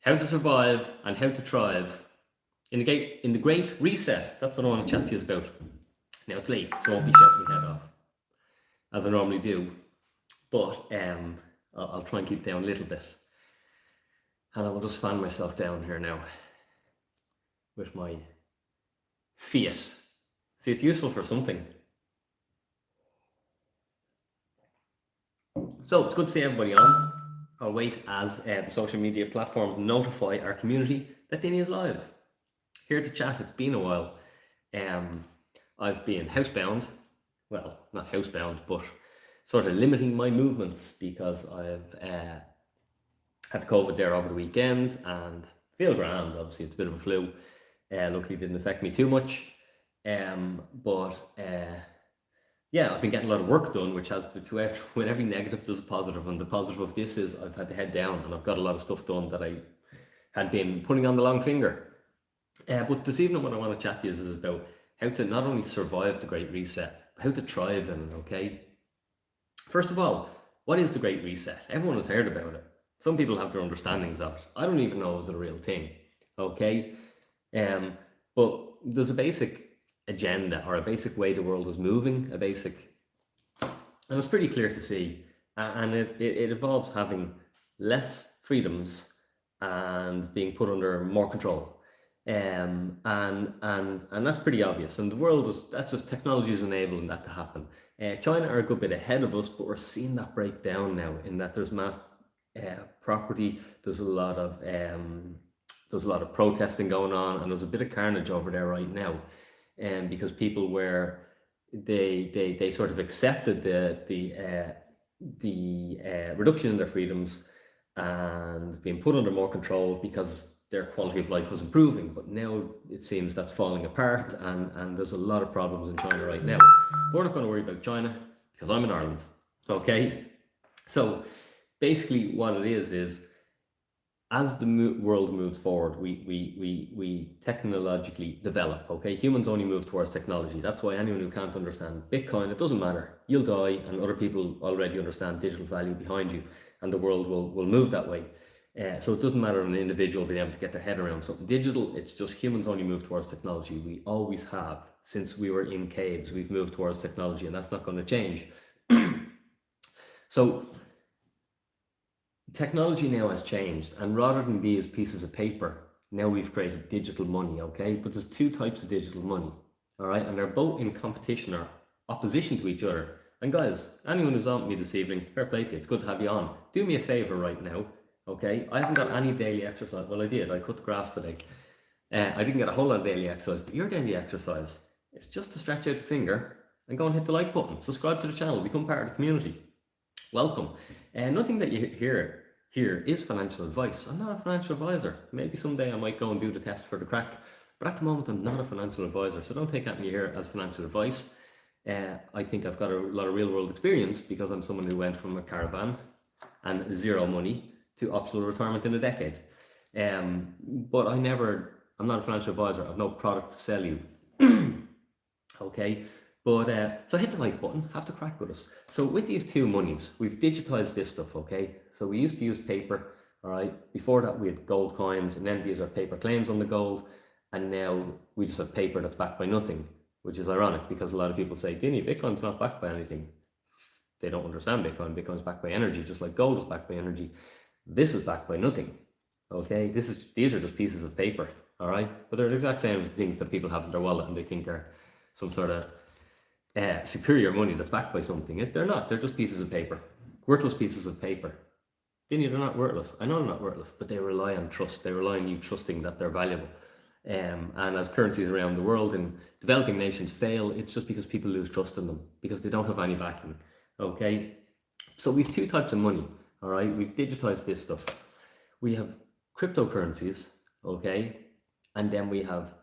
How to survive and how to thrive in the great reset. That's what I want to chat to you about. Now it's late, so I won't be shouting my head off as I normally do, but I'll try and keep down a little bit, and I will just fan myself down here now with my fiat. See, it's useful for something. So it's good to see everybody on. I'll wait as the social media platforms notify our community that Dinny is live. Here to chat. It's been a while. I've been housebound. Well, not housebound, but sort of limiting my movements because I've had COVID there over the weekend and feel grand. Obviously, it's a bit of a flu. Luckily, it didn't affect me too much. Yeah, I've been getting a lot of work done, which has with every negative there's a positive, and the positive of this is I've had to head down and I've got a lot of stuff done that I had been putting on the long finger. But this evening what I want to chat to you is about how to not only survive the Great Reset, but how to thrive in it, okay? First of all, what is the Great Reset? Everyone has heard about it. Some people have their understandings of it. I don't even know if it's a real thing, okay? But there's a basic agenda or a basic way the world is moving, and it's pretty clear to see, and it involves having less freedoms and being put under more control. And that's pretty obvious, and the world that's just technology is enabling that to happen. China are a good bit ahead of us, but we're seeing that break down now in that there's mass property, there's a lot of protesting going on, and there's a bit of carnage over there right now, because people they sort of accepted the reduction in their freedoms and being put under more control because their quality of life was improving. But now it seems that's falling apart, and there's a lot of problems in China right now. But we're not going to worry about China because I'm in Ireland, okay? So basically what it is as the world moves forward, we technologically develop, okay? Humans only move towards technology. That's why anyone who can't understand Bitcoin, it doesn't matter. You'll die, and other people already understand digital value behind you, and the world will move that way. So it doesn't matter an individual being able to get their head around something digital. It's just humans only move towards technology. We always have. Since we were in caves, we've moved towards technology, and that's not going to change. So technology now has changed, and rather than be as pieces of paper, now we've created digital money, okay? But there's two types of digital money, all right? And they're both in competition or opposition to each other. And guys, anyone who's on with me this evening, fair play to you. It's good to have you on. Do me a favor right now, okay? I haven't got any daily exercise. Well, I did. I cut the grass today. I didn't get a whole lot of daily exercise, but your daily exercise is just to stretch out the finger and go and hit the like button. Subscribe to the channel. Become part of the community. Welcome. Nothing that you hear here is financial advice. I'm not a financial advisor. Maybe someday I might go and do the test for the crack, but at the moment I'm not a financial advisor, so don't take anything you hear as financial advice. I think I've got a lot of real world experience because I'm someone who went from a caravan and zero money to absolute retirement in a decade. But I'm not a financial advisor. I've no product to sell you. Okay. But so hit the like button, have the crack with us. So with these two monies, we've digitized this stuff, okay? So we used to use paper, all right? Before that, we had gold coins, and then these are paper claims on the gold, and now we just have paper that's backed by nothing, which is ironic because a lot of people say, Dinny, Bitcoin's not backed by anything. They don't understand Bitcoin. Bitcoin's backed by energy, just like gold is backed by energy. This is backed by nothing, okay? These are just pieces of paper, all right? But they're the exact same things that people have in their wallet and they think are some sort of superior money that's backed by something. They're not. They're just pieces of paper, worthless pieces of paper. They're not worthless. I know they're not worthless, but they rely on trust. They rely on you trusting that they're valuable. And as currencies around the world and developing nations fail, it's just because people lose trust in them because they don't have any backing. Okay, so we've two types of money. All right, we've digitized this stuff. We have cryptocurrencies, okay, and then we have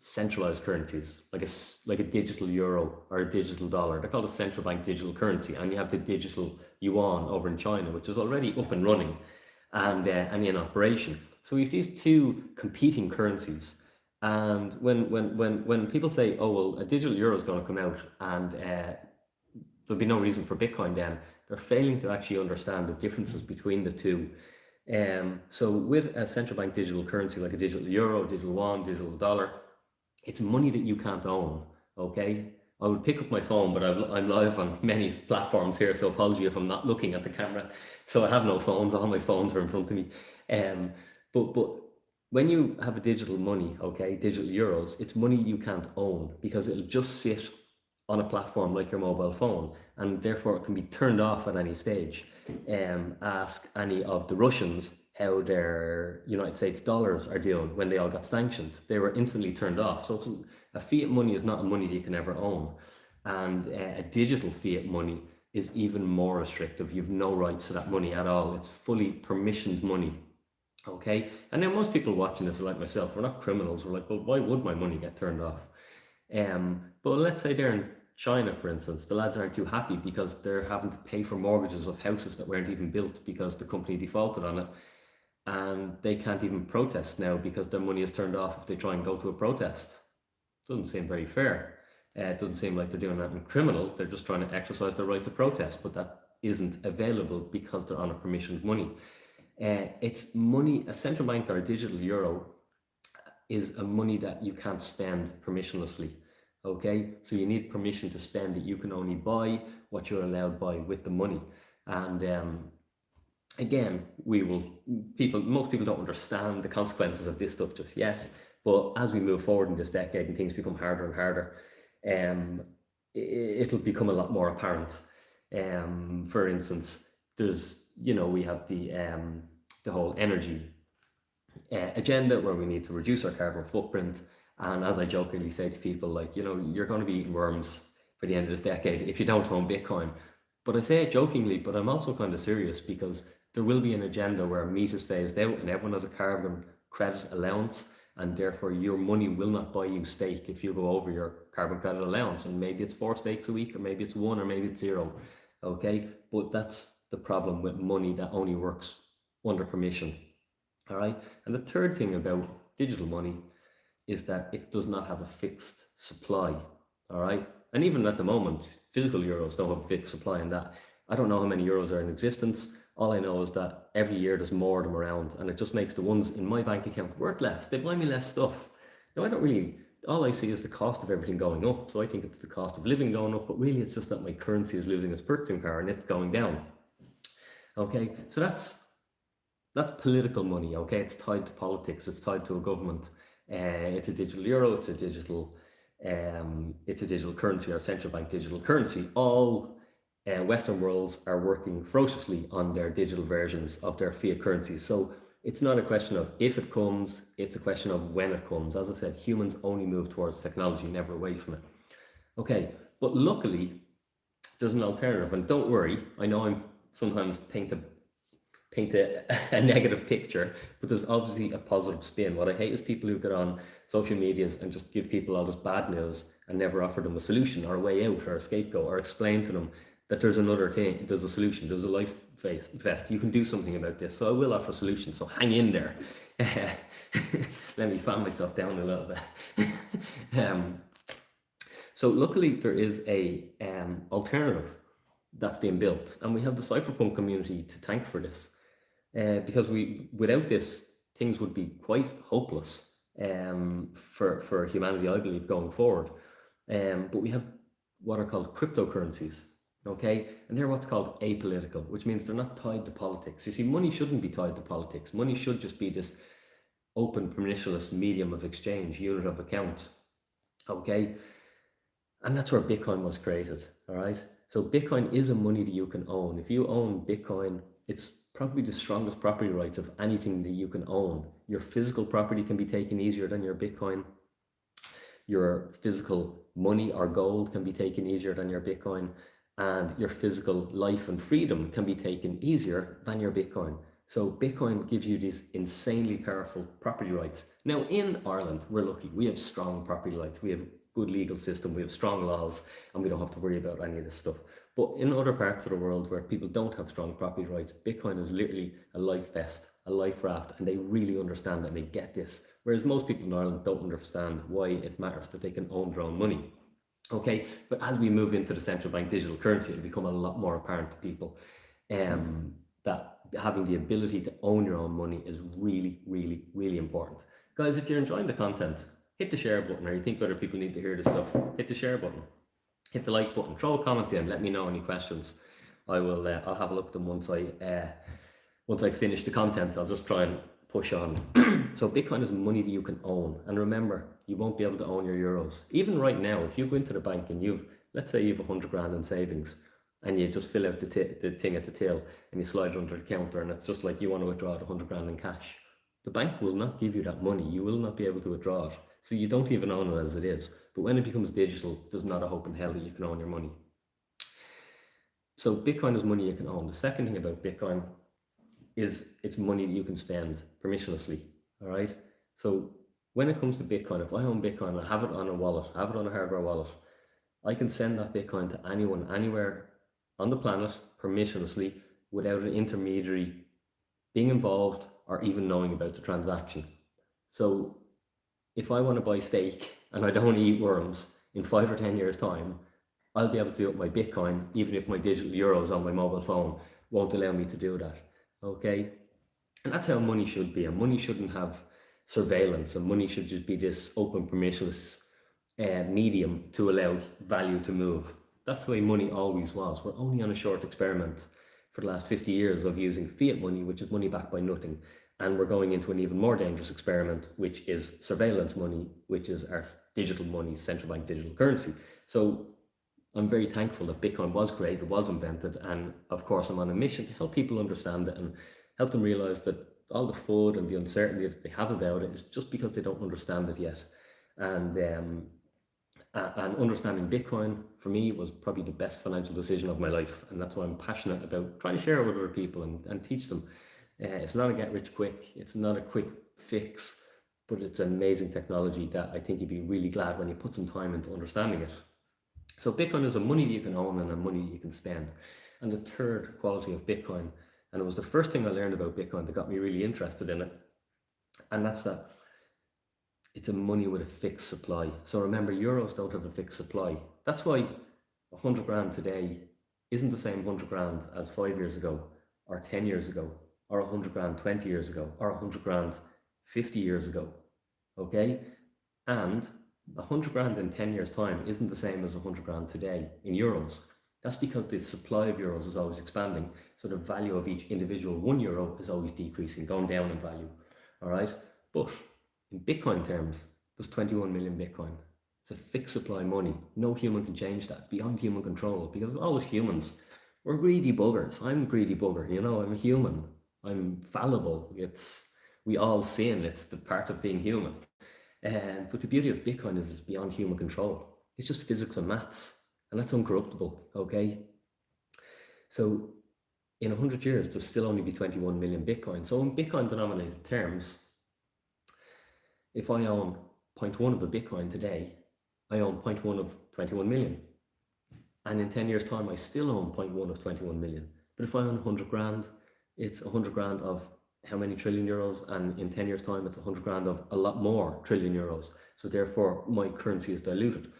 centralized currencies like a digital euro or a digital dollar. They're called a central bank digital currency, and you have the digital yuan over in China, which is already up and running and in operation. So we have these two competing currencies, and when people say, oh well, a digital euro is going to come out and there'll be no reason for Bitcoin, then they're failing to actually understand the differences between the two. So with a central bank digital currency like a digital euro, digital won, digital dollar, it's money that you can't own. Okay, I would pick up my phone, but I'm live on many platforms here, so apology if I'm not looking at the camera. So I have no phones. All my phones are in front of me. Um, but when you have a digital money, okay, digital euros, it's money you can't own because it'll just sit on a platform like your mobile phone, and therefore it can be turned off at any stage. Ask any of the Russians how their United States dollars are doing when they all got sanctioned. They were instantly turned off. So a fiat money is not a money that you can ever own. And a digital fiat money is even more restrictive. You've no rights to that money at all. It's fully permissioned money. Okay. And now most people watching this are like myself. We're not criminals. We're like, well, why would my money get turned off? But let's say they're in China, for instance, the lads aren't too happy because they're having to pay for mortgages of houses that weren't even built because the company defaulted on it. And they can't even protest now because their money is turned off if they try and go to a protest. Doesn't seem very fair. It doesn't seem like they're doing anything criminal. They're just trying to exercise their right to protest, but that isn't available because they're on a permissioned money. It's money, a central bank or a digital euro is a money that you can't spend permissionlessly. Okay, so you need permission to spend it. You can only buy what you're allowed by with the money. And again, most people don't understand the consequences of this stuff just yet. But as we move forward in this decade and things become harder and harder, it'll become a lot more apparent. For instance, there's, we have the whole energy agenda where we need to reduce our carbon footprint. And as I jokingly say to people, like, you're going to be eating worms for the end of this decade if you don't own Bitcoin. But I say it jokingly, but I'm also kind of serious because there will be an agenda where meat is phased out and everyone has a carbon credit allowance, and therefore your money will not buy you steak if you go over your carbon credit allowance. And maybe it's 4 steaks a week, or maybe it's 1, or maybe it's 0. Okay, but that's the problem with money that only works under permission. All right, and the third thing about digital money is that it does not have a fixed supply. All right, and even at the moment, physical euros don't have a fixed supply, in that I don't know how many euros are in existence. All I know is that every year there's more of them around, and it just makes the ones in my bank account worth less. They buy me less stuff. Now, all I see is the cost of everything going up. So I think it's the cost of living going up, but really it's just that my currency is losing its purchasing power and it's going down. Okay, so that's political money. Okay, it's tied to politics. It's tied to a government. It's a digital euro. It's a digital currency, or central bank digital currency. All Western worlds are working ferociously on their digital versions of their fiat currencies. So it's not a question of if it comes, it's a question of when it comes. As I said, humans only move towards technology, never away from it. Okay, but luckily there's an alternative, and don't worry, I know I'm sometimes paint a negative picture, but there's obviously a positive spin. What I hate is people who get on social medias and just give people all this bad news and never offer them a solution or a way out or a scapegoat, or explain to them that there's another thing, there's a solution, there's a life vest, you can do something about this. So I will offer solutions, so hang in there. Let me fan myself down a little bit. So luckily there is a alternative that's being built, and we have the cypherpunk community to thank for this, because without this, things would be quite hopeless for humanity, I believe, going forward. But we have what are called cryptocurrencies. Okay, and they're what's called apolitical, which means they're not tied to politics. You see, money shouldn't be tied to politics. Money should just be this open, permissionless medium of exchange, unit of account. Okay, and that's where Bitcoin was created. All right, so Bitcoin is a money that you can own. If you own Bitcoin, it's probably the strongest property rights of anything that you can own. Your physical property can be taken easier than your Bitcoin. Your physical money or gold can be taken easier than your Bitcoin. And your physical life and freedom can be taken easier than your Bitcoin. So Bitcoin gives you these insanely powerful property rights. Now in Ireland, we're lucky. We have strong property rights. We have a good legal system. We have strong laws, and we don't have to worry about any of this stuff. But in other parts of the world where people don't have strong property rights, Bitcoin is literally a life vest, a life raft, and they really understand that and they get this. Whereas most people in Ireland don't understand why it matters that they can own their own money. Okay, but as we move into the central bank digital currency, it'll become a lot more apparent to people. that having the ability to own your own money is really, really, really important. Guys, if you're enjoying the content, hit the share button, or you think other people need to hear this stuff, hit the share button, hit the like button, throw a comment in, let me know any questions. I'll have a look at them once I finish the content. I'll just try and push on. So Bitcoin is money that you can own, and remember, you won't be able to own your euros. Even right now, if you go into the bank and let's say you've 100 grand in savings, and you just fill out the thing at the till, and you slide it under the counter, and it's just like you want to withdraw the 100 grand in cash. The bank will not give you that money. You will not be able to withdraw it. So you don't even own it as it is. But when it becomes digital, there's not a hope in hell that you can own your money. So Bitcoin is money you can own. The second thing about Bitcoin is it's money that you can spend permissionlessly. All right. So when it comes to Bitcoin, if I own Bitcoin, I have it on a wallet, I have it on a hardware wallet, I can send that Bitcoin to anyone, anywhere on the planet permissionlessly without an intermediary being involved or even knowing about the transaction. So if I want to buy steak and I don't want to eat worms in 5 or 10 years time, I'll be able to do it with my Bitcoin, even if my digital euros on my mobile phone won't allow me to do that. Okay. And that's how money should be. And money shouldn't have surveillance, and money should just be this open, permissionless medium to allow value to move. That's the way money always was. We're only on a short experiment for the last 50 years of using fiat money, which is money backed by nothing. And we're going into an even more dangerous experiment, which is surveillance money, which is our digital money, central bank digital currency. So I'm very thankful that Bitcoin was created, was invented, and of course I'm on a mission to help people understand it and help them realize that all the FUD and the uncertainty that they have about it is just because they don't understand it yet. And understanding Bitcoin for me was probably the best financial decision of my life, and that's why I'm passionate about trying to share it with other people and teach them. It's not a get rich quick, it's not a quick fix, but it's an amazing technology that I think you'd be really glad when you put some time into understanding it. So Bitcoin is a money that you can own and a money that you can spend. And the third quality of Bitcoin, and it was the first thing I learned about Bitcoin that got me really interested in it, and that's that it's a money with a fixed supply. So remember, euros don't have a fixed supply. That's why 100 grand today isn't the same 100 grand as 5 years ago, or 10 years ago, or 100 grand 20 years ago, or 100 grand 50 years ago. Okay? And 100 grand in 10 years' time isn't the same as 100 grand today in euros. That's because the supply of euros is always expanding. So the value of each individual €1 is always decreasing, going down in value. All right? But in Bitcoin terms, there's 21 million Bitcoin. It's a fixed supply money. No human can change that. It's beyond human control, because all as humans, we're greedy buggers. I'm a greedy bugger. I'm a human. I'm fallible. We all sin. It's the part of being human. But the beauty of Bitcoin is it's beyond human control. It's just physics and maths, and that's uncorruptible. Okay. So in 100 years, there'll still only be 21 million Bitcoin. So in Bitcoin denominated terms, if I own 0.1 of a Bitcoin today, I own 0.1 of 21 million. And in 10 years' time, I still own 0.1 of 21 million. But if I own 100 grand, it's 100 grand of how many trillion euros? And in 10 years' time, it's 100 grand of a lot more trillion euros. So therefore, my currency is diluted.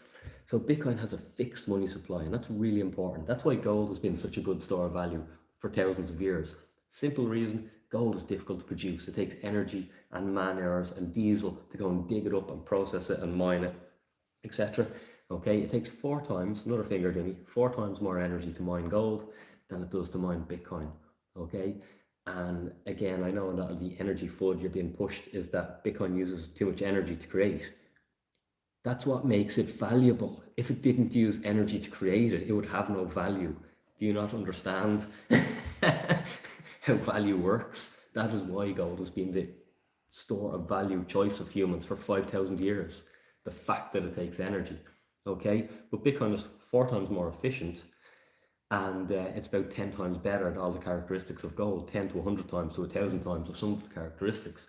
So Bitcoin has a fixed money supply, and that's really important. That's why gold has been such a good store of value for thousands of years. Simple reason, gold is difficult to produce. It takes energy and man hours and diesel to go and dig it up and process it and mine it, etc. Okay, it takes 4 times, another finger Dinny, 4 times more energy to mine gold than it does to mine Bitcoin. Okay, and again, I know a lot of the energy FUD you're being pushed is that Bitcoin uses too much energy to create. That's what makes it valuable. If it didn't use energy to create it, it would have no value. Do you not understand how value works? That is why gold has been the store of value choice of humans for 5,000 years. The fact that it takes energy. Okay, but Bitcoin is 4 times more efficient, and it's about 10 times better at all the characteristics of gold, 10 to 100 times to 1,000 times of some of the characteristics.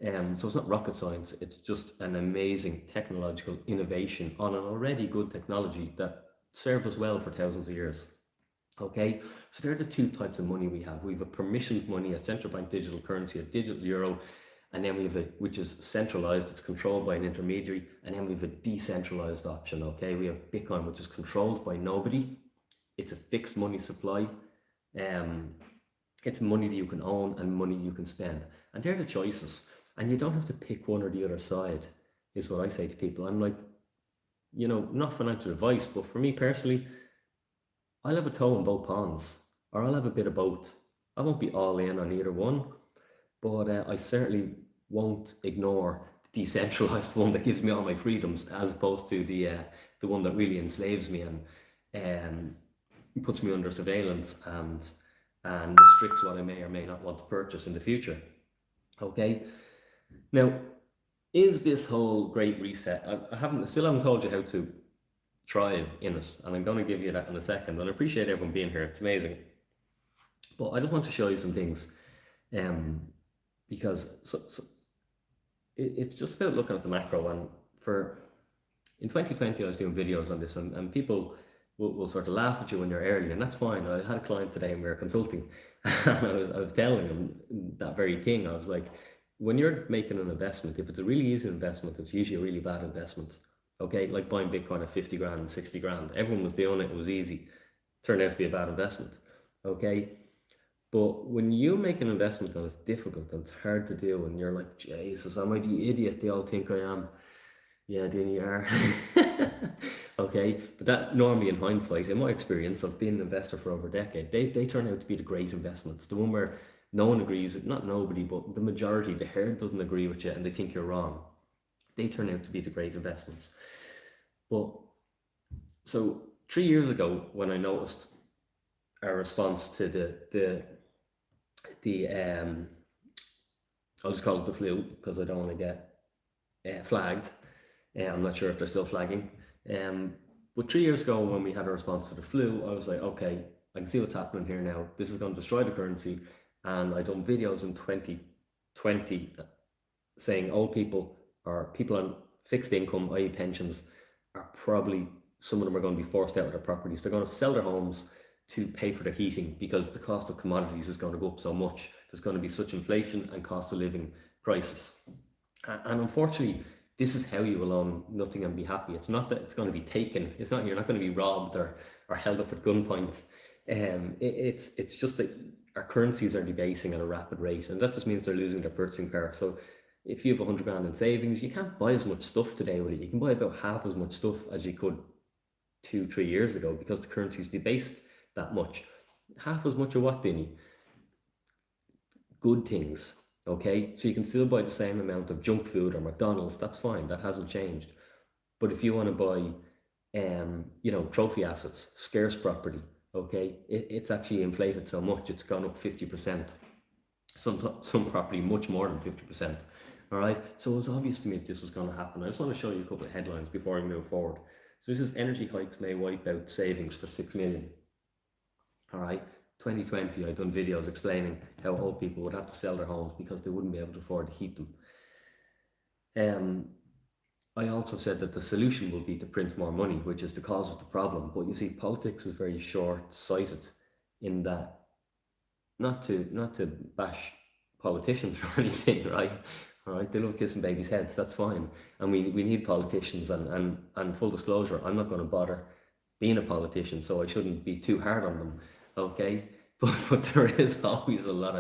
So it's not rocket science, it's just an amazing technological innovation on an already good technology that served us well for thousands of years. Okay, so there are the 2 types of money we have. We have a permissioned money, a central bank digital currency, a digital euro, and then we have which is centralized, it's controlled by an intermediary, and then we have a decentralized option. Okay, we have Bitcoin, which is controlled by nobody. It's a fixed money supply. It's money that you can own and money you can spend. And they're the choices. And you don't have to pick one or the other side, is what I say to people. I'm like, not financial advice, but for me personally, I'll have a toe in both ponds, or I'll have a bit of both. I won't be all in on either one, but I certainly won't ignore the decentralized one that gives me all my freedoms, as opposed to the one that really enslaves me and puts me under surveillance and restricts what I may or may not want to purchase in the future. Okay, now is this whole great reset? I still haven't told you how to thrive in it, and I'm going to give you that in a second. And I appreciate everyone being here; it's amazing. But I just want to show you some things, because it's just about looking at the macro. And in 2020, I was doing videos on this, and people will sort of laugh at you when you're early, and that's fine. I had a client today, and we were consulting, and I was telling him that very thing. I was like, when you're making an investment, if it's a really easy investment, it's usually a really bad investment. Okay, like buying Bitcoin at 50 grand, 60 grand. Everyone was doing it, it was easy. Turned out to be a bad investment. Okay, but when you make an investment and it's difficult and it's hard to do, and you're like, Jesus, am I the idiot they all think I am? Yeah, Dinny, you are. Okay, but that normally in hindsight, in my experience of being an investor for over a decade, they turn out to be the great investments. The one where no one agrees with, not nobody, but the majority, the herd doesn't agree with you and they think you're wrong. They turn out to be the great investments. But so 3 years ago, when I noticed our response to I'll just call it the flu because I don't want to get flagged. I'm not sure if they're still flagging. But 3 years ago, when we had a response to the flu, I was like, okay, I can see what's happening here now. This is going to destroy the currency. And I done videos in 2020 saying old people or people on fixed income, i.e. pensions, are probably, some of them are going to be forced out of their properties. They're going to sell their homes to pay for their heating because the cost of commodities is going to go up so much. There's going to be such inflation and cost of living crisis. And unfortunately, this is how you will own nothing and be happy. It's not that it's going to be taken. It's not, you're not going to be robbed or held up at gunpoint. It's just that our currencies are debasing at a rapid rate, and that just means they're losing their purchasing power. So if you have 100 grand in savings, you can't buy as much stuff today with it. You can buy about half as much stuff as you could 2-3 years ago because the currency is debased that much. Half as much of what, Dinny? Good things. Okay, so you can still buy the same amount of junk food or McDonald's. That's fine. That hasn't changed. But if you want to buy, trophy assets, scarce property, okay, it's actually inflated so much. It's gone up 50%. Some property much more than 50%. All right. So it was obvious to me that this was going to happen. I just want to show you a couple of headlines before I move forward. So this is energy hikes may wipe out savings for 6 million. All right. 2020, I've done videos explaining how old people would have to sell their homes because they wouldn't be able to afford to heat them. I also said that the solution will be to print more money, which is the cause of the problem. But you see, politics is very short-sighted in that, not to bash politicians or anything, right? All right, they love kissing babies' heads, that's fine. And we need politicians, and full disclosure, I'm not going to bother being a politician, so I shouldn't be too hard on them. Okay, but there is always a lot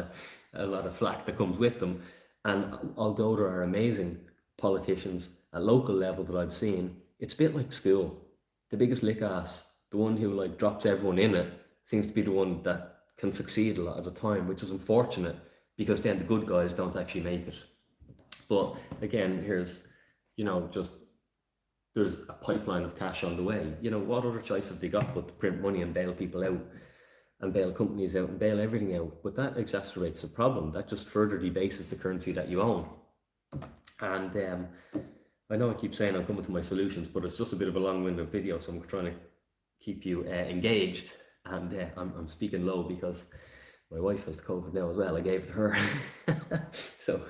of flack that comes with them, and although there are amazing politicians at local level that I've seen, it's a bit like school. The biggest lick ass, the one who like drops everyone in it, seems to be the one that can succeed a lot of the time, which is unfortunate because then the good guys don't actually make it. But again, here's, there's a pipeline of cash on the way. What other choice have they got but to print money and bail people out? And bail companies out and bail everything out. But that exacerbates the problem. That just further debases the currency that you own. And I know I keep saying I'm coming to my solutions, but it's just a bit of a long-winded video, so I'm trying to keep you engaged. And I'm speaking low because my wife has COVID now as well. I gave it to her. So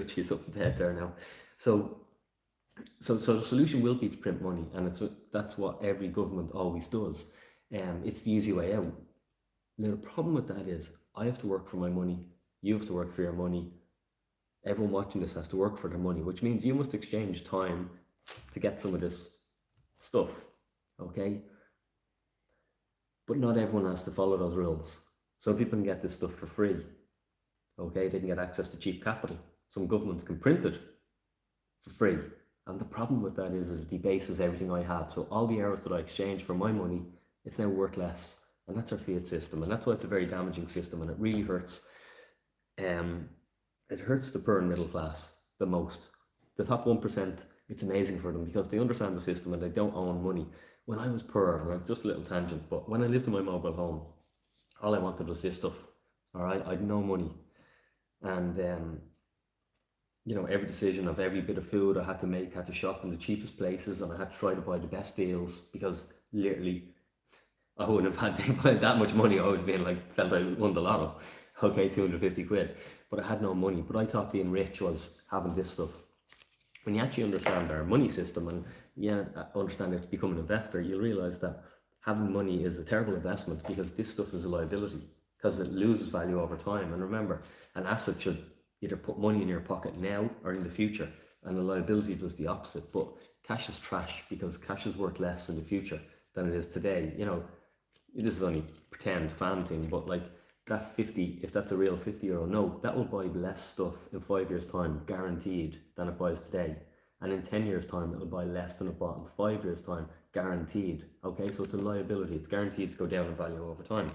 she's up in bed there now. So the solution will be to print money, and that's what every government always does. It's the easy way out. Now the problem with that is I have to work for my money, you have to work for your money, everyone watching this has to work for their money, which means you must exchange time to get some of this stuff, okay? But not everyone has to follow those rules. So people can get this stuff for free. Okay, they can get access to cheap capital. Some governments can print it for free. And the problem with that is it debases everything I have. So all the euros that I exchange for my money, it's now worth less. And that's our fiat system. And that's why it's a very damaging system. And it really hurts. It hurts the poor and middle class the most. The top 1%, it's amazing for them because they understand the system and they don't own money. When I was poor, and I've just a little tangent, but when I lived in my mobile home, all I wanted was this stuff. All right, I had no money. And every decision of every bit of food I had to make, had to shop in the cheapest places, and I had to try to buy the best deals because literally I wouldn't have had to buy that much money. I would have been like, felt I won the lotto. Okay, 250 quid. But I had no money. But I thought being rich was having this stuff. When you actually understand our money system and understand it to become an investor, you'll realize that having money is a terrible investment because this stuff is a liability because it loses value over time. And remember, an asset should either put money in your pocket now or in the future, and a liability does the opposite. But cash is trash because cash is worth less in the future than it is today. This is only pretend fan thing, but like that 50, if that's a real €50 note, that will buy less stuff in 5 years time, guaranteed, than it buys today. And in 10 years time, it'll buy less than it bought in 5 years time, guaranteed. Okay, so it's a liability. It's guaranteed to go down in value over time.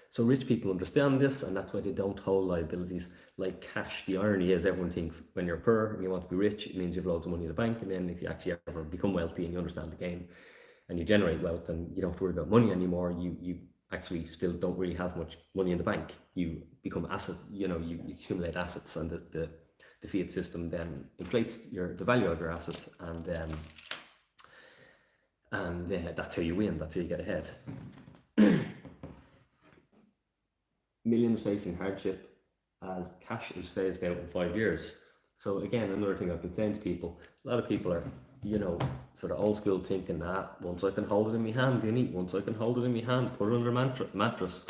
So rich people understand this, and that's why they don't hold liabilities like cash. The irony is everyone thinks when you're poor and you want to be rich, it means you have loads of money in the bank. And then if you actually ever become wealthy and you understand the game and you generate wealth and you don't have to worry about money anymore, you actually still don't really have much money in the bank. You become asset, you accumulate assets, and the fiat system then inflates the value of your assets, and that's how you win. That's how you get ahead. Millions facing hardship as cash is phased out in 5 years. So again, another thing I've been saying to people, a lot of people are, sort of old school thinking that once I can hold it in my hand, Dinny, once I can hold it in my hand, put it under a mattress.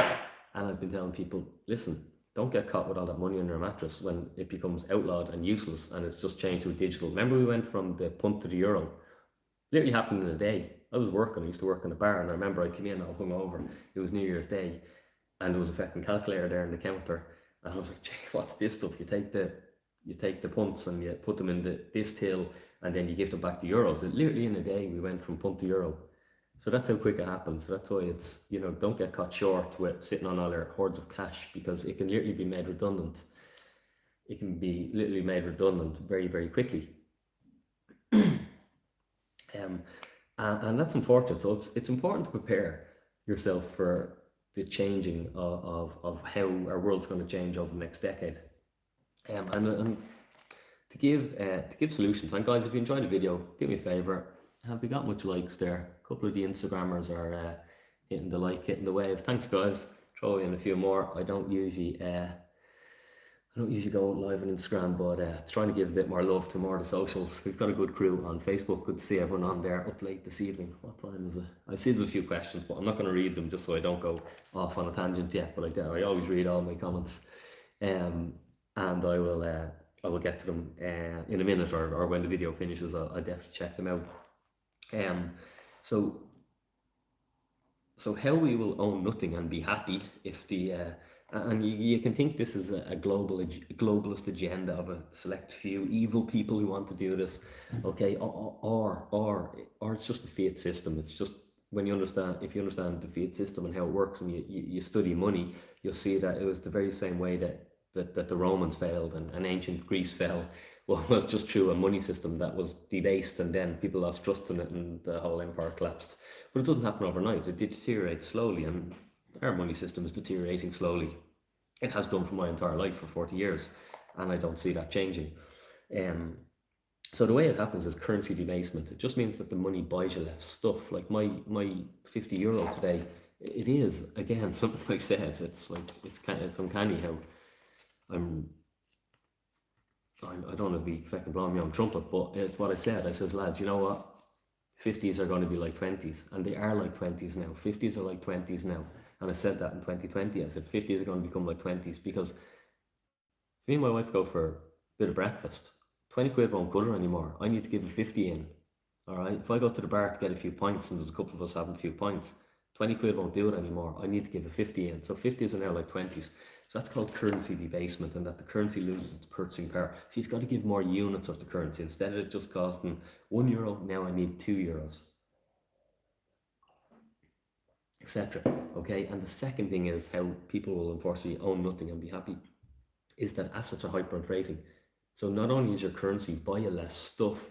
And I've been telling people, listen, don't get caught with all that money under a mattress when it becomes outlawed and useless and it's just changed to a digital. Remember we went from the punt to the euro? Literally happened in a day. I was working, I used to work in a bar, and I remember I came in all hungover. It was New Year's Day, and there was a fucking calculator there in the counter, and I was like, what's this stuff? You take the punts and you put them in this till, and then you give them back to euros. It literally in a day we went from punt to euro. So that's how quick it happens. So that's why it's, don't get caught short with sitting on all our hordes of cash, because it can literally be made redundant. It can be literally made redundant very, very quickly. And that's unfortunate. So it's important to prepare yourself for the changing of how our world's going to change over the next decade. And to give solutions. And guys, if you enjoyed the video, do me a favor. Have we got much likes there? A couple of the Instagrammers are hitting the wave. Thanks, guys. Throw in a few more. I don't usually go live on Instagram, but trying to give a bit more love to more of the socials. We've got a good crew on Facebook. Good to see everyone on there. Up late this evening. What time is it? I see there's a few questions, but I'm not going to read them just so I don't go off on a tangent yet. But I always read all my comments, and I will get to them in a minute, or when the video finishes. I'll definitely check them out. So how we will own nothing and be happy if the and you can think this is a globalist agenda of a select few evil people who want to do this, okay, or it's just the fiat system. It's just if you understand the fiat system and how it works, and you study money, you'll see that it was the very same way that the Romans failed and ancient Greece fell. Well, it was just through a money system that was debased, and then people lost trust in it and the whole empire collapsed. But it doesn't happen overnight. It deteriorates slowly, and our money system is deteriorating slowly. It has done for my entire life, for 40 years, and I don't see that changing. So the way it happens is currency debasement. It just means that the money buys you less stuff. Like my €50 today, it is, again, something I said, it's uncanny how I don't want to be fucking blowing me on trumpet, but it's what I said. I says, lads, you know what? 50s are going to be like 20s, and they are like 20s now. 50s are like 20s now. And I said that in 2020. I said 50s are going to become like 20s, because if me and my wife go for a bit of breakfast, 20 quid won't cut her anymore. I need to give a 50 in. All right. If I go to the bar to get a few pints, and there's a couple of us having a few pints, 20 quid won't do it anymore. I need to give a 50 in. So 50s are now like 20s. So that's called currency debasement, and that the currency loses its purchasing power. So you've got to give more units of the currency. Instead of it just costing €1, now I need €2, etc. Okay, and the second thing is how people will unfortunately own nothing and be happy, is that assets are hyperinflating. So not only is your currency buying less stuff,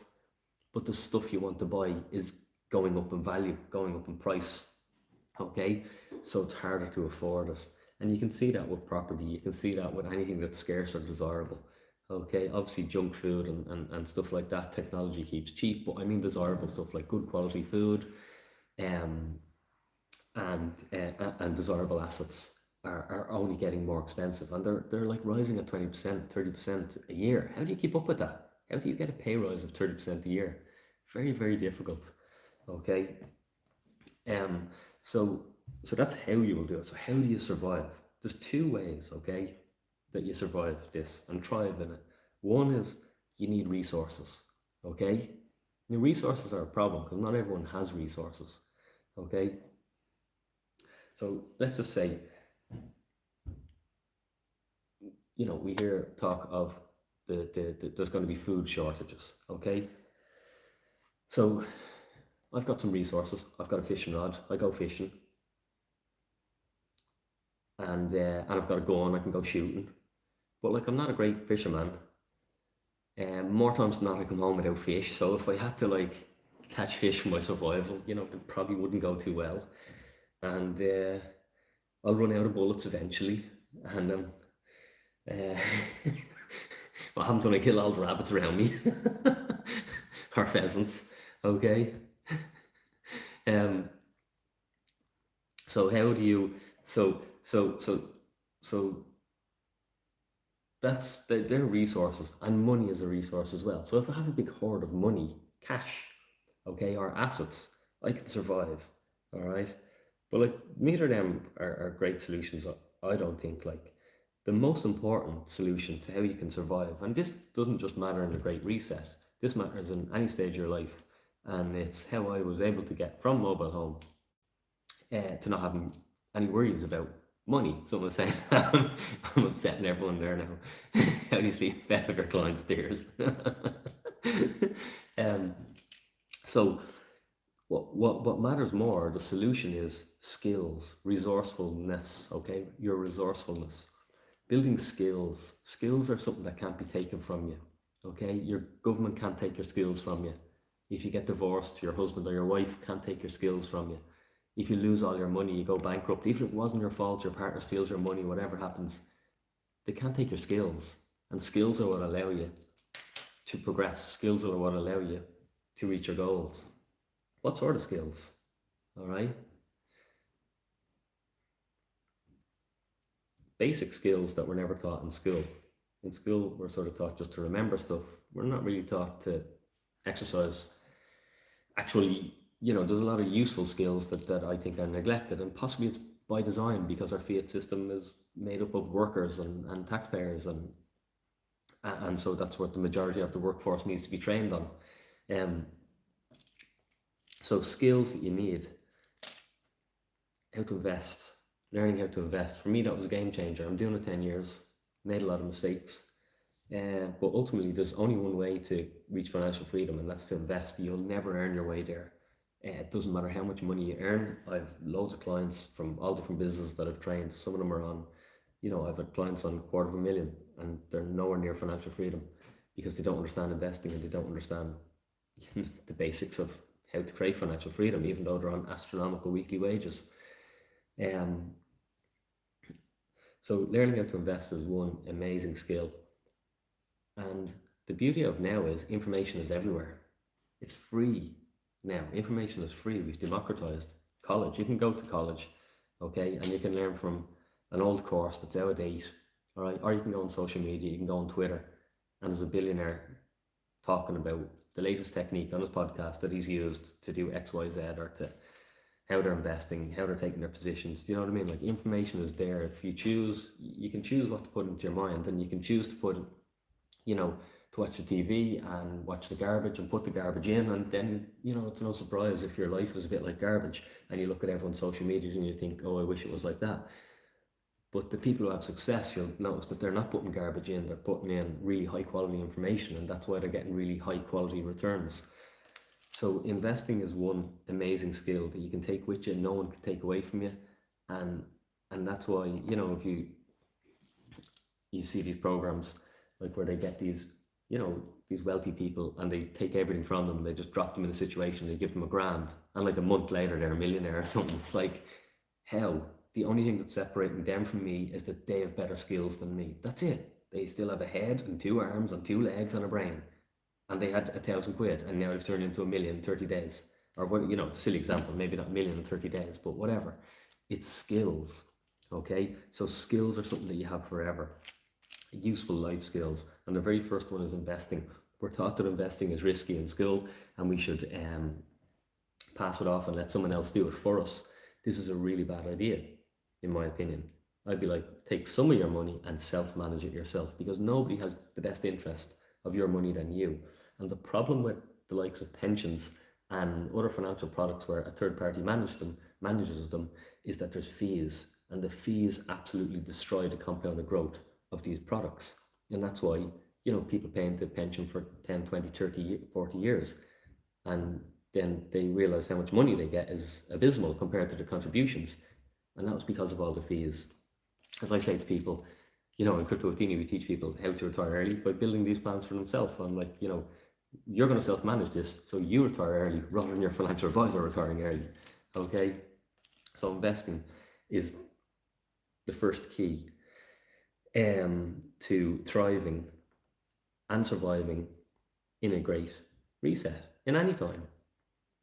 but the stuff you want to buy is going up in value, going up in price. Okay, so it's harder to afford it. And you can see that with property, you can see that with anything that's scarce or desirable. Okay, obviously junk food and stuff like that, technology keeps cheap, but I mean desirable stuff like good quality food, and desirable assets are only getting more expensive, and they're like rising at 20%, 30% a year. How do you keep up with that? How do you get a pay rise of 30% a year? Very, very difficult. Okay. So that's how you will do it. So how do you survive? There's two ways, okay, that you survive this and thrive in it. One is you need resources, okay? Now, resources are a problem because not everyone has resources, okay? So let's just say, we hear talk of there's going to be food shortages, okay? So I've got some resources. I've got a fishing rod. I go fishing. And I've got a gun. I can go shooting. But like, I'm not a great fisherman. More times than not, I come home without fish. So if I had to like catch fish for my survival, it probably wouldn't go too well. And I'll run out of bullets eventually. And what happens when I kill all the rabbits around me? Or pheasants, okay? So how do you, so that's, they're resources, and money is a resource as well. So if I have a big hoard of money, cash, okay, or assets, I can survive, all right? But like, neither of them are great solutions, I don't think. Like, the most important solution to how you can survive, and this doesn't just matter in the Great Reset, this matters in any stage of your life, and it's how I was able to get from mobile home to not having any worries about money. Someone saying, I'm upsetting everyone there now. How do you sleep better your clients' tears? So what matters more, the solution is skills, resourcefulness, okay? Your resourcefulness. Building skills. Skills are something that can't be taken from you, okay? Your government can't take your skills from you. If you get divorced, your husband or your wife can't take your skills from you. If you lose all your money, you go bankrupt, even if it wasn't your fault, your partner steals your money, whatever happens, they can't take your skills. And skills are what allow you to progress. Skills are what allow you to reach your goals. What sort of skills? All right? Basic skills that were never taught in school. In school, we're sort of taught just to remember stuff. We're not really taught to exercise. Actually, there's a lot of useful skills that I think are neglected, and possibly it's by design because our fiat system is made up of workers and taxpayers, and so that's what the majority of the workforce needs to be trained on. So skills that you need: how to invest, learning how to invest. For me, that was a game changer. I'm doing it 10 years, made a lot of mistakes. But ultimately, there's only one way to reach financial freedom, and that's to invest. You'll never earn your way there. It doesn't matter how much money you earn. I've loads of clients from all different businesses that I've trained. Some of them are on, I've had clients on $250,000, and they're nowhere near financial freedom because they don't understand investing, and they don't understand the basics of how to create financial freedom, even though they're on astronomical weekly wages. So learning how to invest is one amazing skill. And the beauty of now is information is everywhere. It's free now. Information is free. We've democratized college. You can go to college, okay, and you can learn from an old course that's out of date, all right? Or you can go on social media, you can go on Twitter, and there's a billionaire talking about the latest technique on his podcast that he's used to do X, Y, Z, or to how they're investing, how they're taking their positions. Do you know what I mean? Like, information is there. If you choose, you can choose what to put into your mind, and you can choose to put it, to to watch the TV and watch the garbage and put the garbage in, and then, you know, it's no surprise if your life is a bit like garbage and you look at everyone's social medias and you think, oh, I wish it was like that. But the people who have success, you'll notice that they're not putting garbage in, they're putting in really high quality information, and that's why they're getting really high quality returns. So investing is one amazing skill that you can take with you, no one can take away from you. And that's why, you know, if you see these programs like where they get these, you know, these wealthy people and they take everything from them, they just drop them in a situation, they give them $1,000, and like a month later they're a millionaire or something. It's like, how? The only thing that's separating them from me is that they have better skills than me. That's it. They still have a head and 2 arms and 2 legs and a brain, and they had £1,000 and now they've turned into $1 million in 30 days. Or what, you know, it's a silly example, maybe not $1 million in 30 days, but whatever. It's skills. Okay, so skills are something that you have forever, useful life skills. And the very first one is investing. We're taught that investing is risky in school and we should pass it off and let someone else do it for us. This is a really bad idea, in my opinion. I'd be like, take some of your money and self-manage it yourself, because nobody has the best interest of your money than you. And the problem with the likes of pensions and other financial products where a third party manages them is that there's fees. And the fees absolutely destroy the compounded growth of these products. And that's why, you know, people pay into pension for 10, 20, 30, 40 years. And then they realize how much money they get is abysmal compared to the contributions. And that was because of all the fees. As I say to people, you know, in Crypto With Dinny, we teach people how to retire early by building these plans for themselves. I'm like, you know, you're going to self-manage this, so you retire early rather than your financial advisor retiring early. Okay? So investing is the first key to thriving and surviving in a great reset in any time.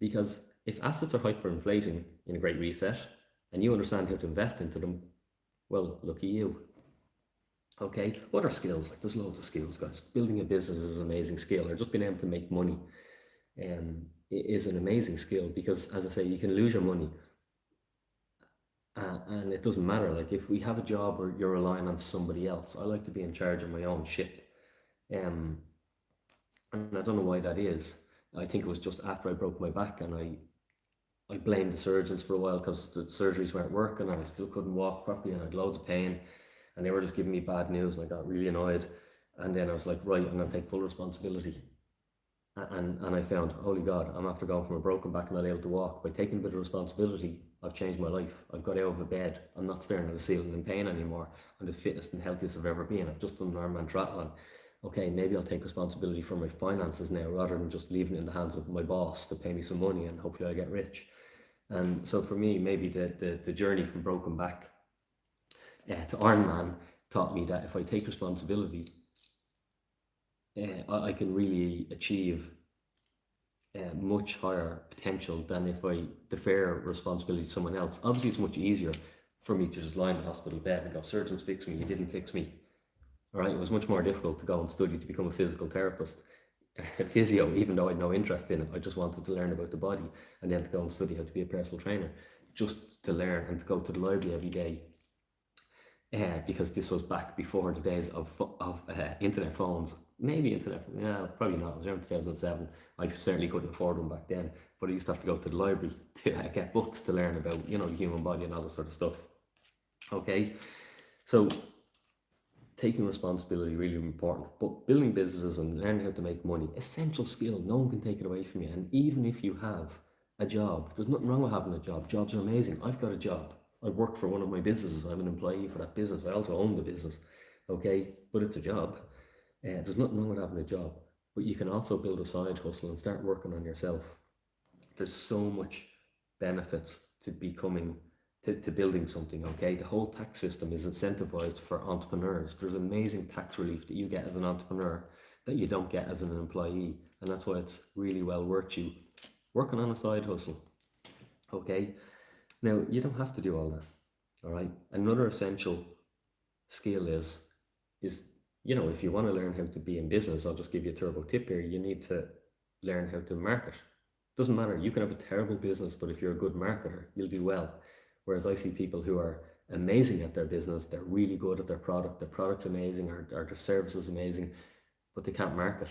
Because if assets are hyperinflating in a great reset and you understand how to invest into them, well, lucky you. Okay, other skills, like there's loads of skills, guys. Building a business is an amazing skill, or just being able to make money is an amazing skill, because as I say, you can lose your money. And it doesn't matter, like if we have a job or you're relying on somebody else, I like to be in charge of my own ship. And I don't know why that is. I think it was just after I broke my back and I blamed the surgeons for a while because the surgeries weren't working and I still couldn't walk properly and I had loads of pain and they were just giving me bad news and I got really annoyed. And then I was like, right, I'm going to take full responsibility. And I found, holy God, I'm after going from a broken back and not able to walk. By taking a bit of responsibility, I've changed my life. I've got out of a bed. I'm not staring at the ceiling in pain anymore. I'm the fittest and healthiest I've ever been. I've just done an Ironman triathlon. Okay, maybe I'll take responsibility for my finances now rather than just leaving it in the hands of my boss to pay me some money and hopefully I get rich. And so for me, maybe the journey from broken back to Ironman taught me that if I take responsibility, I can really achieve much higher potential than if I defer responsibility to someone else. Obviously, it's much easier for me to just lie in the hospital bed and go, surgeons fix me, you didn't fix me. All right, it was much more difficult to go and study to become a physical therapist, a physio, even though I had no interest in it. I just wanted to learn about the body, and then to go and study how to be a personal trainer, just to learn and to go to the library every day. Because this was back before the days of internet phones. Maybe internet, yeah, probably not. It was around 2007. I certainly couldn't afford them back then. But I used to have to go to the library to get books to learn about, you know, the human body and all this sort of stuff. Okay, so taking responsibility really important. But building businesses and learning how to make money, essential skill. No one can take it away from you. And even if you have a job, there's nothing wrong with having a job. Jobs are amazing. I've got a job. I work for one of my businesses. I'm an employee for that business. I also own the business. Okay, but it's a job. There's nothing wrong with having a job, but you can also build a side hustle and start working on yourself. There's so much benefits to becoming, to building something, okay? The whole tax system is incentivized for entrepreneurs. There's amazing tax relief that you get as an entrepreneur that you don't get as an employee. And that's why it's really well worth you working on a side hustle, okay? Now, you don't have to do all that, all right? Another essential skill is you know, if you want to learn how to be in business, I'll just give you a turbo tip here. You need to learn how to market. Doesn't matter. You can have a terrible business, but if you're a good marketer, you'll do well. Whereas I see people who are amazing at their business, they're really good at their product's amazing, or their service is amazing, but they can't market.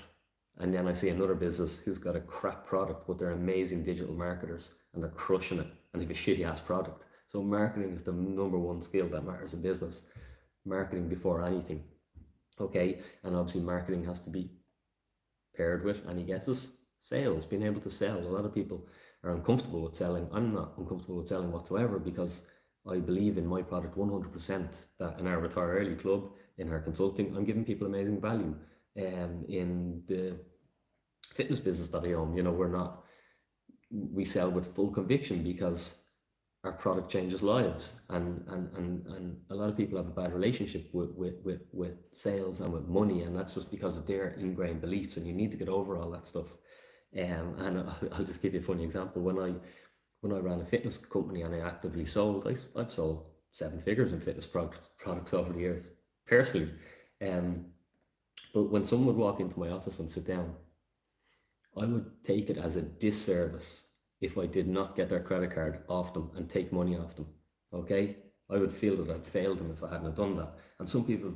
And then I see another business who's got a crap product, but they're amazing digital marketers and they're crushing it, and they have a shitty ass product. So marketing is the number one skill that matters in business. Marketing before anything. Okay, and obviously marketing has to be paired with, any guesses? Sales, being able to sell. A lot of people are uncomfortable with selling. I'm not uncomfortable with selling whatsoever, because I believe in my product 100%, that in our Retire Early Club, in our consulting, I'm giving people amazing value. In the fitness business that I own, we sell with full conviction because our product changes lives, and a lot of people have a bad relationship with sales and with money, and that's just because of their ingrained beliefs, and you need to get over all that stuff. And I'll just give you a funny example. When I ran a fitness company and I actively sold, I've sold 7 figures in fitness products over the years, personally. But when someone would walk into my office and sit down, I would take it as a disservice if I did not get their credit card off them and take money off them. Okay? I would feel that I'd failed them if I hadn't done that. And some people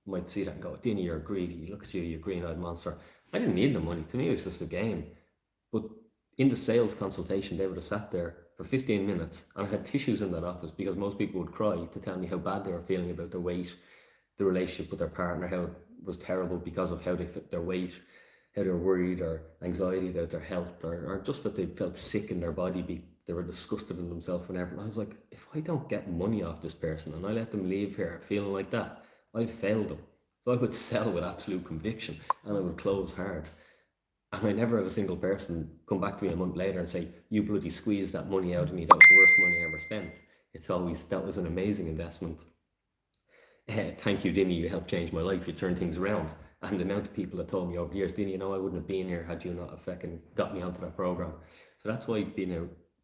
might see that and go, Dinny, you're greedy. Look at you, you green-eyed monster. I didn't need the money. To me, it was just a game. But in the sales consultation, they would have sat there for 15 minutes, and I had tissues in that office because most people would cry to tell me how bad they were feeling about their weight, the relationship with their partner, how it was terrible because of how they fit their weight, how they're worried or anxiety about their health, or just that they felt sick in their body, they were disgusted in themselves and everything. I was like, if I don't get money off this person and I let them leave here feeling like that, I've failed them. So I would sell with absolute conviction and I would close hard. And I never had a single person come back to me a month later and say, you bloody squeezed that money out of me, that was the worst money I ever spent. It's always, that was an amazing investment. Thank you, Dinny, you helped change my life, you turned things around. And the amount of people that told me over the years, Dinny, I wouldn't have been here had you not have fucking got me onto that program. So that's why being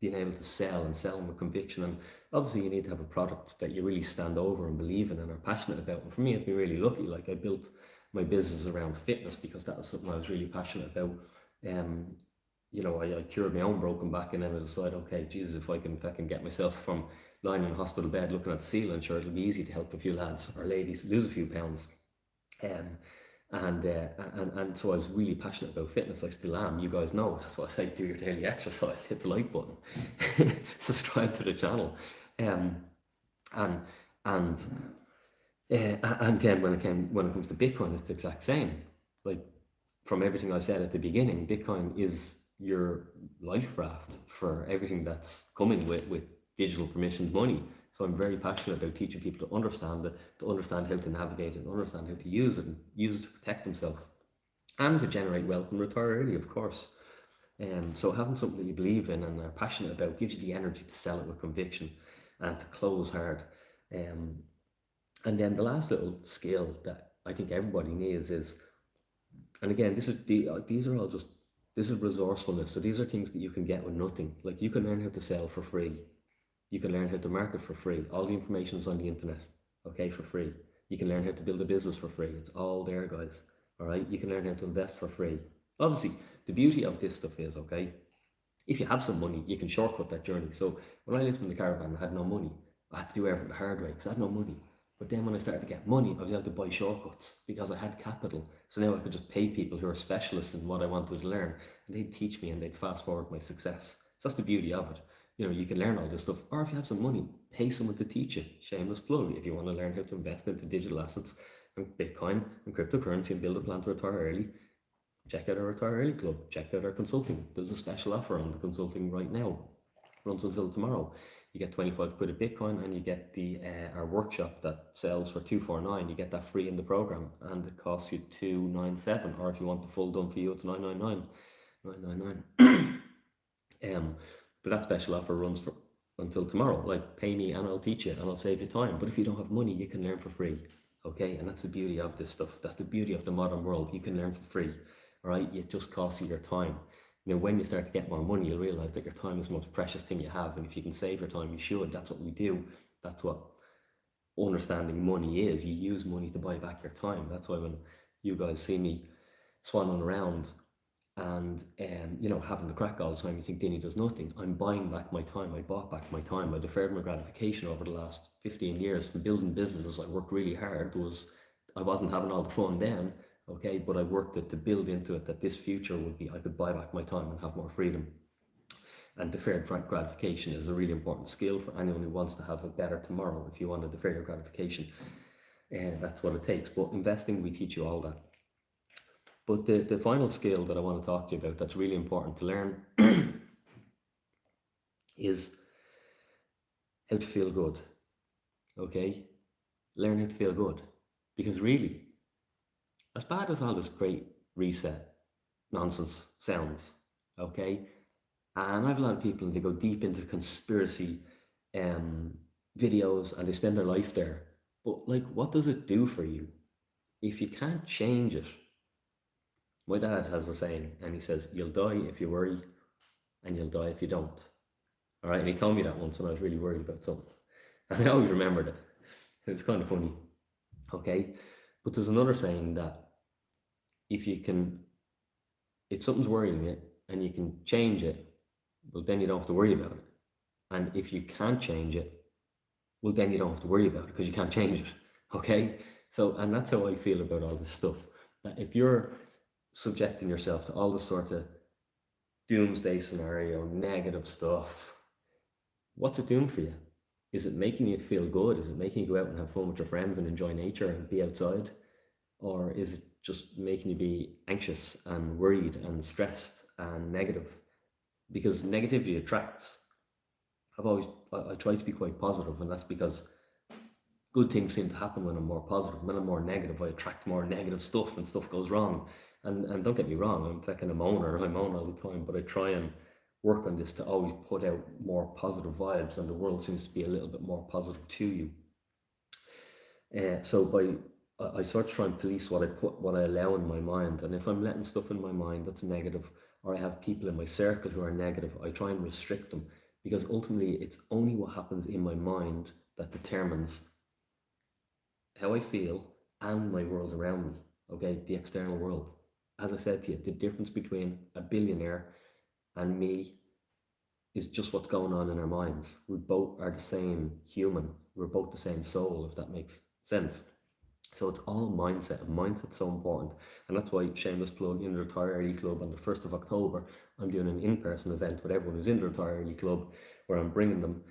able to sell and sell with conviction. And obviously you need to have a product that you really stand over and believe in and are passionate about. And for me, I've been really lucky. Like, I built my business around fitness because that was something I was really passionate about. I cured my own broken back, and then I decided, okay, Jesus, if I can fucking get myself from lying in a hospital bed looking at the ceiling, sure, it'll be easy to help a few lads or ladies lose a few pounds. And so I was really passionate about fitness. I still am. You guys know. That's why I say do your daily exercise, hit the like button, subscribe to the channel, and then when it comes to Bitcoin, it's the exact same. Like, from everything I said at the beginning, Bitcoin is your life raft for everything that's coming with digital permissioned money. So I'm very passionate about teaching people to understand how to navigate it, understand how to use it, and use it to protect themselves and to generate wealth and retire early, of course. So having something that you believe in and are passionate about gives you the energy to sell it with conviction and to close hard. And then the last little skill that I think everybody needs is, and again, this is resourcefulness. So these are things that you can get with nothing. Like, you can learn how to sell for free. You can learn how to market for free. All the information is on the internet, okay, for free. You can learn how to build a business for free. It's all there, guys. All right. You can learn how to invest for free. Obviously, the beauty of this stuff is, okay, if you have some money, you can shortcut that journey. So when I lived in the caravan, I had no money. I had to do everything the hard way because I had no money. But then when I started to get money, I was able to buy shortcuts because I had capital. So now I could just pay people who are specialists in what I wanted to learn, and they'd teach me and they'd fast forward my success. So that's the beauty of it. You can learn all this stuff, or if you have some money, pay someone to teach you. Shameless plug. If you want to learn how to invest into digital assets and Bitcoin and cryptocurrency and build a plan to retire early, check out our Retire Early Club. Check out our consulting. There's a special offer on the consulting right now. Runs until tomorrow. You get 25 quid of Bitcoin, and you get our workshop that sells for 249. You get that free in the program, and it costs you 297. Or if you want the full done for you, it's 999. But that special offer runs until tomorrow. Like, pay me and I'll teach you and I'll save you time. But if you don't have money, you can learn for free. Okay, and that's the beauty of this stuff. That's the beauty of the modern world. You can learn for free. All right, it just costs you your time. When you start to get more money, you'll realize that your time is the most precious thing you have, and if you can save your time, you should. That's what we do. That's what understanding money is. You use money to buy back your time. That's why when you guys see me swanning around and having the crack all the time, you think Dinny does nothing. I'm buying back my time. I bought back my time. I deferred my gratification over the last 15 years from building businesses. I worked really hard. I wasn't having all the fun then. okay? But I worked it to build into it that this future would be, I could buy back my time and have more freedom. And deferred gratification is a really important skill for anyone who wants to have a better tomorrow. If you want to defer your gratification, that's what it takes. But investing, we teach you all that. But the final skill that I want to talk to you about that's really important to learn is how to feel good, okay? Learn how to feel good. Because really, as bad as all this great reset nonsense sounds, okay? And I have a lot of people, and they go deep into conspiracy videos and they spend their life there. But like, what does it do for you? If you can't change it, my dad has a saying, and he says, you'll die if you worry, and you'll die if you don't. All right, and he told me that once when I was really worried about something. And I always remembered it. It was kind of funny. Okay, but there's another saying that if something's worrying you and you can change it, well, then you don't have to worry about it. And if you can't change it, well, then you don't have to worry about it because you can't change it. Okay, so, and that's how I feel about all this stuff. That if you're subjecting yourself to all this sort of doomsday scenario, negative stuff, what's it doing for you? Is it making you feel good? Is it making you go out and have fun with your friends and enjoy nature and be outside? Or is it just making you be anxious and worried and stressed and negative? Because negativity attracts. I try to be quite positive, and that's because good things seem to happen when I'm more positive. When I'm more negative, I attract more negative stuff and stuff goes wrong. And don't get me wrong, I'm fucking a moaner, I moan all the time, but I try and work on this to always put out more positive vibes, and the world seems to be a little bit more positive to you. So I sort of try and police what I allow in my mind, and if I'm letting stuff in my mind that's negative, or I have people in my circle who are negative, I try and restrict them, because ultimately it's only what happens in my mind that determines how I feel and my world around me, okay, the external world. As I said to you, the difference between a billionaire and me is just what's going on in our minds. We both are the same human. We're both the same soul, if that makes sense. So it's all mindset, and mindset's so important. And that's why, shameless plug, in the Retire Early Club on the 1st of October, I'm doing an in-person event with everyone who's in the Retire Early Club, where I'm bringing them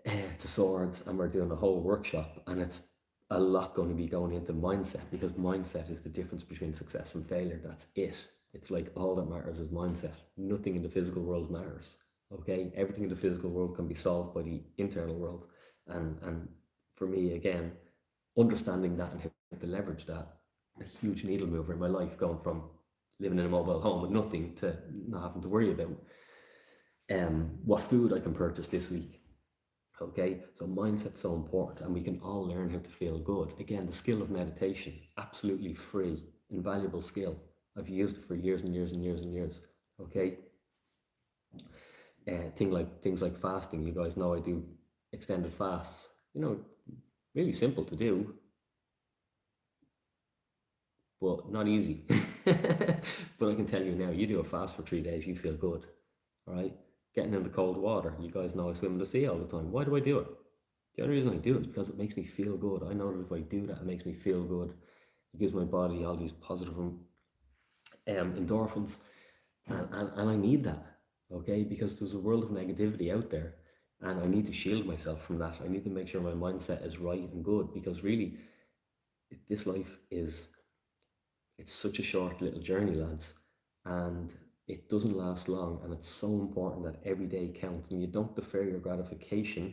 to Swords, and we're doing a whole workshop, and it's a lot going to be going into mindset, because mindset is the difference between success and failure. That's it. It's like all that matters is mindset. Nothing in the physical world matters. Okay, everything in the physical world can be solved by the internal world. And for me, again, understanding that and how to leverage that, a huge needle mover in my life, going from living in a mobile home with nothing to not having to worry about what food I can purchase this week. Okay, so mindset's so important, and we can all learn how to feel good. Again, the skill of meditation, absolutely free, invaluable skill. I've used it for years and years and years and years. Okay, things like fasting. You guys know I do extended fasts. Really simple to do, but not easy. But I can tell you now, you do a fast for 3 days, you feel good. All right, getting in the cold water. You guys know I swim in the sea all the time. Why do I do it? The only reason I do it is because it makes me feel good. I know that if I do that, it makes me feel good. It gives my body all these positive endorphins, and I need that, okay? Because there's a world of negativity out there, and I need to shield myself from that. I need to make sure my mindset is right and good, because really, this life it's such a short little journey, lads, and it doesn't last long, and it's so important that every day counts, and you don't defer your gratification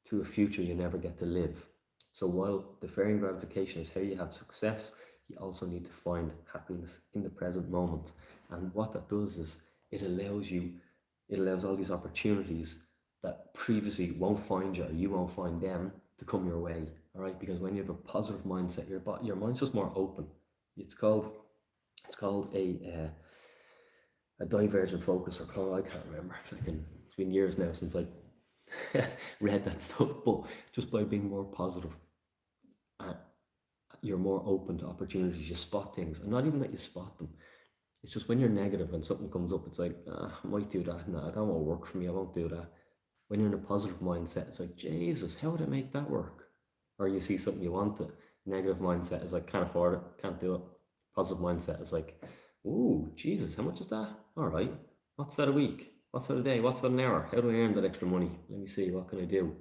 to a future you never get to live. So while deferring gratification is how you have success, you also need to find happiness in the present moment. And what that does is it allows all these opportunities that previously won't find you, or you won't find them, to come your way. All right, because when you have a positive mindset, your mind's just more open. It's called a divergent focus, or I can't remember. It's been years now since I read that stuff, but just by being more positive, you're more open to opportunities. You spot things, and not even that you spot them. It's just when you're negative and something comes up, it's like, I might do that. No, that won't work for me. I won't do that. When you're in a positive mindset, it's like, Jesus, how would I make that work? Or you see something you want it, Negative mindset is like, can't afford it, can't do it. Positive mindset is like, ooh, Jesus, how much is that? All right, what's that a week? What's that a day? What's that an hour? How do I earn that extra money? Let me see, what can I do?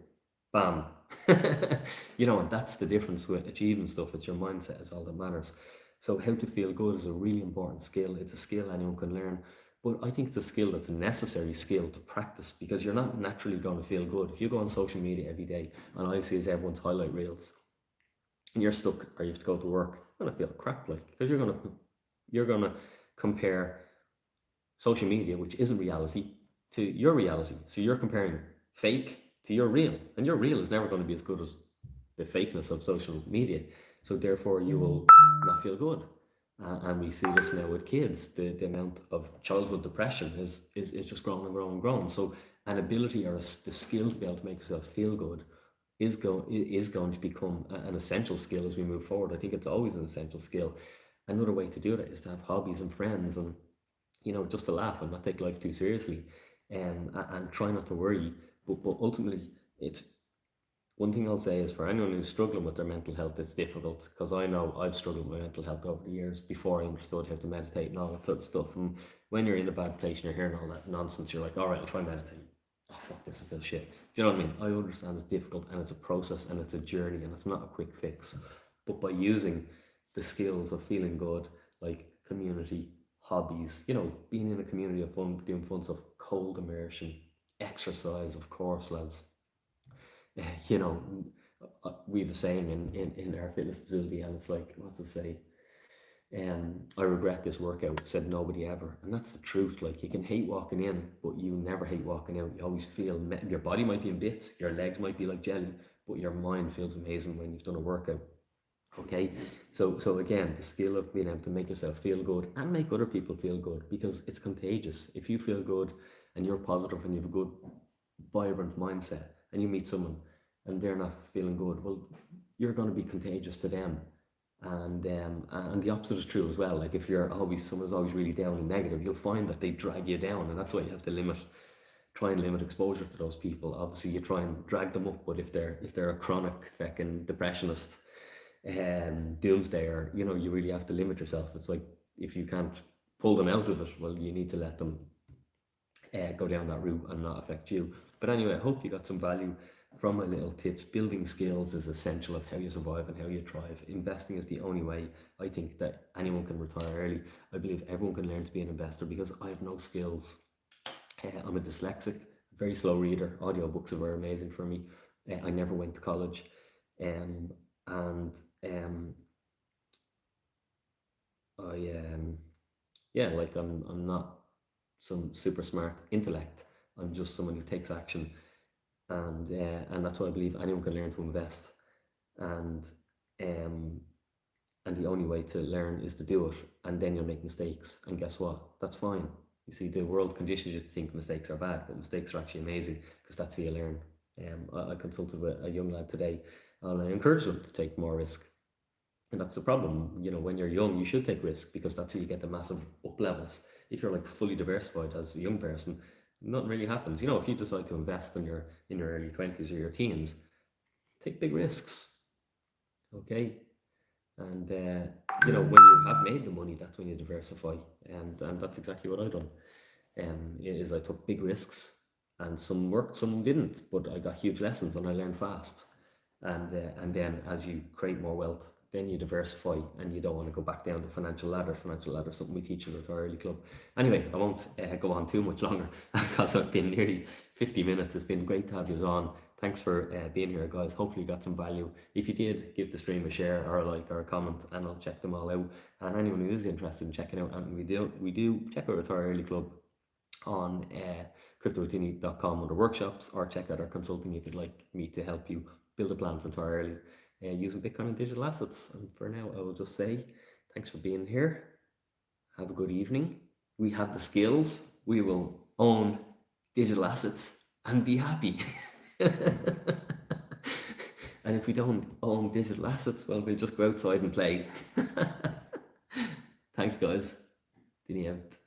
Bam. And that's the difference with achieving stuff. It's your mindset is all that matters. So how to feel good is a really important skill. It's a skill anyone can learn. But I think it's a skill that's a necessary skill to practice, because you're not naturally going to feel good. If you go on social media every day and all you see is everyone's highlight reels, and you're stuck or you have to go to work, you're going to feel crap, like, because you're gonna compare social media, which isn't reality, to your reality. So you're comparing fake to your real, and your real is never going to be as good as the fakeness of social media. So therefore you will not feel good. And we see this now with kids. The amount of childhood depression is just growing and growing and growing. So an ability or the skill to be able to make yourself feel good is going to become an essential skill as we move forward. I think it's always an essential skill. Another way to do that is to have hobbies and friends, and just to laugh and not take life too seriously, and try not to worry. But ultimately, it's one thing I'll say is, for anyone who's struggling with their mental health, it's difficult, because I know I've struggled with my mental health over the years before I understood how to meditate and all that sort of stuff. And when you're in a bad place and you're hearing all that nonsense, you're like, all right, I'll try meditate. Oh, fuck this, I feel shit. Do you know what I mean? I understand it's difficult, and it's a process, and it's a journey, and it's not a quick fix. But by using the skills of feeling good, like community, hobbies, being in a community of fun, doing fun stuff, cold immersion, exercise, of course, lads. You know, we have a saying in our fitness facility, and it's like, what's it say? I regret this workout, said nobody ever. And that's the truth. Like, you can hate walking in, but you never hate walking out. You always feel, your body might be in bits, your legs might be like jelly, but your mind feels amazing when you've done a workout. Okay, so again, the skill of being able to make yourself feel good and make other people feel good, because it's contagious. If you feel good and you're positive and you have a good, vibrant mindset, and you meet someone and they're not feeling good, well, you're going to be contagious to them. And the opposite is true as well. Like, if someone's always really down and negative, you'll find that they drag you down, and that's why you have to try and limit exposure to those people. Obviously, you try and drag them up, but if they're a chronic fucking depressionist, doomsdayer, you really have to limit yourself. It's like, if you can't pull them out of it, well, you need to let them go down that route and not affect you. But anyway, I hope you got some value from my little tips. Building skills is essential of how you survive and how you thrive. Investing is the only way, I think, that anyone can retire early. I believe everyone can learn to be an investor, because I have no skills. I'm a dyslexic, very slow reader. Audiobooks are very amazing for me. I never went to college, and I'm not some super smart intellect. I'm just someone who takes action, and that's why I believe anyone can learn to invest, and the only way to learn is to do it. And then you'll make mistakes, and guess what? That's fine. You see, the world conditions you to think mistakes are bad, but mistakes are actually amazing, because that's how you learn. I consulted with a young lad today, and I encouraged him to take more risk. And that's the problem. When you're young, you should take risk, because that's how you get the massive up levels. If you're like fully diversified as a young person, nothing really happens. If you decide to invest in your early 20s or your teens, take big risks. Okay. And when you have made the money, that's when you diversify. And that's exactly what I done. Is I took big risks, and some worked, some didn't, but I got huge lessons and I learned fast. And then as you create more wealth, then you diversify, and you don't want to go back down the financial ladder. Financial ladder is something we teach in the Retire Early Club. Anyway, I won't go on too much longer, because I've been nearly 50 minutes. It's been great to have you on. Thanks for being here, guys. Hopefully you got some value. If you did, give the stream a share or a like or a comment, and I'll check them all out. And anyone who is interested in checking out, and we do check out Retire Early Club on cryptowithdinny.com under workshops, or check out our consulting if you'd like me to help you build a plan to retire early using Bitcoin and digital assets. And for now, I will just say thanks for being here. Have a good evening. We have the skills. We will own digital assets and be happy. And if we don't own digital assets, well, we'll just go outside and play. Thanks, guys. Dinny out.